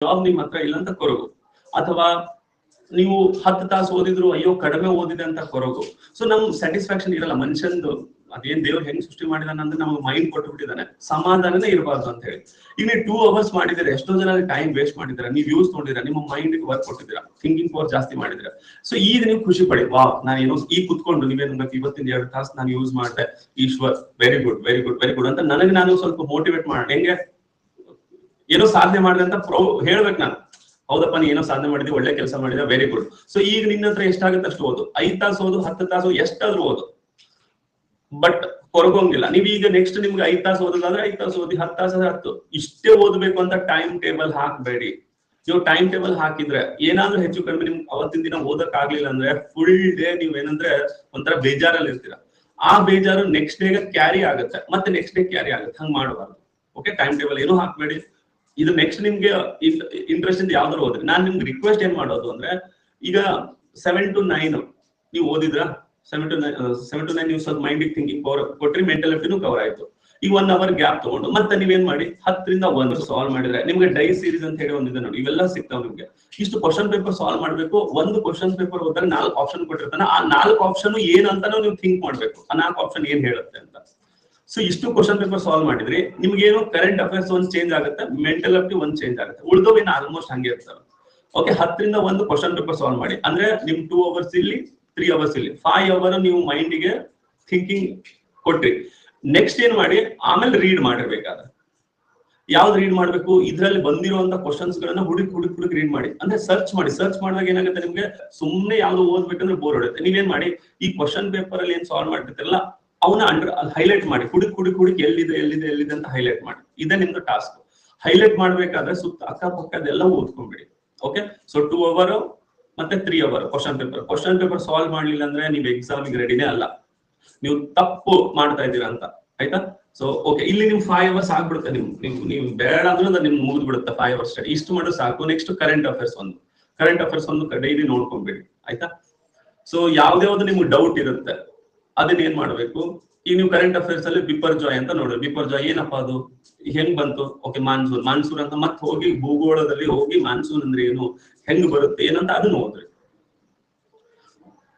Job ನಿಮ್ ಹತ್ರ ಇಲ್ಲ ಅಂತ ಕೊರಗು, ಅಥವಾ ನೀವು 10 ತಾಸು ಓದಿದ್ರು ಅಯ್ಯೋ ಕಡಿಮೆ ಓದಿದೆ ಅಂತ ಕೊರಗು. ಸೊ ನಮ್ ಸ್ಯಾಟಿಸ್ಫ್ಯಾಕ್ಷನ್ ಇರಲ್ಲ. ಮನುಷ್ಯಂದು ಅದೇನ್ ದೇವ್ರು ಹೆಂಗ್ ಸೃಷ್ಟಿ ಮಾಡಿದಾನ ಅಂದ್ರೆ ನಮ್ಗೆ ಮೈಂಡ್ ಕೊಟ್ಟು ಬಿಟ್ಟಿದ್ದಾನೆ, ಸಮಾಧಾನನೇ ಇರಬಾರ್ದು ಅಂತ ಹೇಳಿ. ಈಗ ನೀವು 2 ಅವರ್ಸ್ ಮಾಡಿದ್ರೆ ಎಷ್ಟೋ ಜನ ಟೈಮ್ ವೇಸ್ಟ್ ಮಾಡಿದ್ರೆ, ನೀವು ಯೂಸ್ ನೋಡಿದ್ರೆ, ನಿಮ್ಮ ಮೈಂಡ್ ವರ್ಕ್ ಕೊಟ್ಟಿದ್ದೀರಾ, ಥಿಂಕಿಂಗ್ ಪವರ್ ಜಾಸ್ತಿ ಮಾಡಿದ್ರೆ. ಸೊ ಈಗ ನೀವು ಖುಷಿ ಪಡಿ, ವಾವ್ ನಾನು ಏನೋ ಈಗ ಕುತ್ಕೊಂಡು ನೀವೇನು ಇವತ್ತಿನ 2 ತಾಸು ನಾನು ಯೂಸ್ ಮಾಡಿದೆ, Eshwar very good very good very good ಅಂತ ನನಗೆ ನಾನು ಸ್ವಲ್ಪ ಮೋಟಿವೇಟ್ ಮಾಡೋಣ. ಹೆಂಗೆ ಏನೋ ಸಾಧನೆ ಮಾಡಿದೆ ಅಂತ ಹೇಳ್ಬೇಕು ನಾನು, ಹೌದಪ್ಪ ನೀ ಏನೋ ಸಾಧನೆ ಮಾಡಿದ್ವಿ, ಒಳ್ಳೆ ಕೆಲಸ ಮಾಡಿದ, ವೆರಿ ಗುಡ್. ಸೊ ಈಗ ನಿನ್ನ ಹತ್ರ ಎಷ್ಟಾಗುತ್ತೆ ಅಷ್ಟು ಓದು, 5 ತಾಸು ಓದು, 10 ತಾಸು ಎಷ್ಟಾದ್ರೂ ಓದು, ಬಟ್ ಕೊರಗೋಂಗಿಲ್ಲ. ನೀವೀಗ ನೆಕ್ಸ್ಟ್ ನಿಮ್ಗೆ 5 ತಾಸು ಓದೋದಾದ್ರೆ 5 ತಾಸು ಓದಿ, 10 ತಾಸು 10 ಇಷ್ಟೇ ಓದ್ಬೇಕು ಅಂತ ಟೈಮ್ ಟೇಬಲ್ ಹಾಕ್ಬೇಡಿ. ನೀವು ಟೈಮ್ ಟೇಬಲ್ ಹಾಕಿದ್ರೆ ಏನಾದ್ರೂ ಹೆಚ್ಚು ಕಡಿಮೆ ನಿಮ್ಗೆ ಅವತ್ತಿನ ದಿನ ಓದಕ್ ಆಗ್ಲಿಲ್ಲ ಅಂದ್ರೆ ಫುಲ್ ಡೇ ನೀವ್ ಏನಂದ್ರೆ ಒಂಥರ ಬೇಜಾರಲ್ಲಿ ಇರ್ತೀರ. ಆ ಬೇಜಾರು ನೆಕ್ಸ್ಟ್ ಡೇಗೆ ಕ್ಯಾರಿ ಆಗುತ್ತೆ, ಮತ್ತೆ ನೆಕ್ಸ್ಟ್ ಡೇ ಕ್ಯಾರಿ ಆಗುತ್ತೆ. ಹಂಗ್ ಮಾಡಬಾರ್ದು. ಓಕೆ, ಟೈಮ್ ಟೇಬಲ್ ಏನೂ ಹಾಕ್ಬೇಡಿ. ಇದು ನೆಕ್ಸ್ಟ್ ನಿಮ್ಗೆ ಇಂಟ್ರೆಸ್ಟ್ ಇಂದ ಯಾವ್ದಾರು ಓದ್ರಿ. ನಾನ್ ನಿಮ್ಗೆ ರಿಕ್ವೆಸ್ಟ್ ಏನ್ ಮಾಡೋದು ಅಂದ್ರೆ, ಈಗ 7 to 9 ನೀವು ಓದಿದ್ರ, 7 to 9 ನೀವು ಸ್ವಲ್ಪ ಮೈಂಡ್ ಥಿಂಕಿಂಗ್ ಪವರ್ ಕೊಟ್ರಿ, ಮೆಂಟಲ್ ಎಫ್ಟಿನೂ ಕವರ್ ಆಯ್ತು. ಈಗ 1 hour ಗ್ಯಾಪ್ ತಗೊಂಡು ಮತ್ತೆ ನೀವೇನ್ ಮಾಡಿ 10 ರಿಂದ 1 ಸಾಲ್ವ್ ಮಾಡಿದ್ರೆ ನಿಮ್ಗೆ ಡೈ ಸೀರೀಸ್ ಅಂತ ಹೇಳಿ ಒಂದಿದೆ ನೋಡಿ, ಇವೆಲ್ಲ ಸಿಗ್ತಾವ್ ನಿಮ್ಗೆ. ಇಷ್ಟು ಕ್ವಶನ್ ಪೇಪರ್ ಸಾಲ್ವ್ ಮಾಡ್ಬೇಕು. ಒಂದು ಕ್ವಶನ್ ಪೇಪರ್ ಓದಿದ್ರೆ 4 ಆಪ್ಷನ್ ಕೊಟ್ಟಿರ್ತಾನೆ, ಆ 4 ಆಪ್ಷನ್ ಏನಂತಾನೂ ನೀವು ಥಿಂಕ್ ಮಾಡ್ಬೇಕು, ಆ 4 ಆಪ್ಷನ್ ಏನ್ ಹೇಳುತ್ತೆ ಅಂತ. ಸೊ ಇಷ್ಟು ಕ್ವಶನ್ ಪೇಪರ್ ಸಾಲ್ವ್ ಮಾಡಿದ್ರಿ, ನಿಮ್ಗೇನು ಕರೆಂಟ್ ಅಫೇರ್ಸ್ ಒಂದ್ ಚೇಂಜ್ ಆಗುತ್ತೆ, ಮೆಂಟಲ್ ಅಪ್ಟಿ ಒಂದ್ ಚೇಂಜ್ ಆಗುತ್ತೆ, ಉಳಿದವೇನು ಆಲ್ಮೋಸ್ಟ್ ಹಂಗೆ ಇರ್ತವೆ. ಓಕೆ, 10 ರಿಂದ 1 ಕ್ವಶನ್ ಪೇಪರ್ ಸಾಲ್ವ್ ಮಾಡಿ ಅಂದ್ರೆ ನಿಮ್ 2 ಅವರ್ಸ್ ಇಲ್ಲಿ, 3 ಅವರ್ಸ್ ಇಲ್ಲಿ, 5 ಅವರ್ ನೀವು ಮೈಂಡಿಗೆ ಥಿಂಕಿಂಗ್ ಕೊಟ್ರಿ. ನೆಕ್ಸ್ಟ್ ಏನ್ ಮಾಡಿ, ಆಮೇಲೆ ರೀಡ್ ಮಾಡಿರ್ಬೇಕಾದ್ರೆ ಯಾವ್ದು ರೀಡ್ ಮಾಡ್ಬೇಕು, ಇದ್ರಲ್ಲಿ ಬಂದಿರುವಂತ ಕ್ವಶನ್ಸ್ ಗಳನ್ನ ಹುಡುಕ್ ರೀಡ್ ಮಾಡಿ. ಅಂದ್ರೆ ಸರ್ಚ್ ಮಾಡಿದಾಗ ಏನಾಗುತ್ತೆ, ನಿಮ್ಗೆ ಸುಮ್ನೆ ಯಾವ್ದು ಓದ್ಬೇಕಂದ್ರೆ ಬೋರ್ ಹೊಡುತ್ತೆ. ನೀವೇನ್ ಮಾಡಿ, ಈ ಕ್ವಶನ್ ಪೇಪರ್ ಅಲ್ಲಿ ಏನ್ ಸಾಲ್ವ್ ಮಾಡ್ತಿರ್ತಿರಲ್ಲ ಅವನ್ನ ಹೈಲೈಟ್ ಮಾಡಿ, ಹುಡುಕ್ ಎಲ್ಲಿದೆ ಅಂತ ಹೈಲೈಟ್ ಮಾಡಿ. ಇದೇ ನಿಮ್ದು ಟಾಸ್ಕ್. ಹೈಲೈಟ್ ಮಾಡ್ಬೇಕಾದ್ರೆ ಸುತ್ತ ಅಕ್ಕಪಕ್ಕದೆಲ್ಲ ಓದ್ಕೊಂಡ್ಬಿಡಿ. ಓಕೆ, ಸೊ 2 ಅವರ್ ಮತ್ತೆ 3 ಅವರ್ ಕ್ವಶನ್ ಪೇಪರ್ ಸಾಲ್ವ್ ಮಾಡ್ಲಿಲ್ಲ ಅಂದ್ರೆ ನೀವು ಎಕ್ಸಾಮಿಗೆ ರೆಡಿನೇ ಅಲ್ಲ, ನೀವು ತಪ್ಪು ಮಾಡ್ತಾ ಇದ್ದೀರಾ ಅಂತ. ಆಯ್ತಾ? ಸೊ ಓಕೆ, ಇಲ್ಲಿ ನಿಮ್ 5 ಅವರ್ಸ್ ಆಗ್ಬಿಡುತ್ತೆ. ನೀವು ಬೇಡ ಅಂದ್ರೆ ನಿಮ್ಗೆ ಮುಗಿದ್ ಬಿಡುತ್ತೆ 5 ಅವರ್ಸ್ ಸ್ಟಡಿ. ಇಷ್ಟು ಮಾಡೋದು ಸಾಕು. ನೆಕ್ಸ್ಟ್ ಕರೆಂಟ್ ಅಫೇರ್ಸ್ ಒಂದು ಡೈಲಿ ನೋಡ್ಕೊಂಡ್ಬಿಡಿ. ಆಯ್ತಾ? ಸೊ ಯಾವ್ದು ನಿಮ್ಗೆ ಡೌಟ್ ಇರುತ್ತೆ ಅದನ್ನ ಏನ್ ಮಾಡ್ಬೇಕು, ಈಗ ನೀವು ಕರೆಂಟ್ ಅಫೇರ್ಸ್ ಅಲ್ಲಿ ಬಿಪರ್ಜಾಯ್ ಅಂತ ನೋಡ್ರಿ. ಬಿಪರ್ಜಾಯ್ ಏನಪ್ಪಾ, ಅದು ಹೆಂಗ್ ಬಂತು? ಓಕೆ, ಮಾನ್ಸೂನ್ ಅಂತ ಮತ್ತೆ ಹೋಗಿ ಭೂಗೋಳದಲ್ಲಿ ಹೋಗಿ ಮಾನ್ಸೂನ್ ಅಂದ್ರೆ ಏನು, ಹೆಂಗ್ ಬರುತ್ತೆ ಏನಂತ ಅದನ್ನ ಓದ್ರಿ.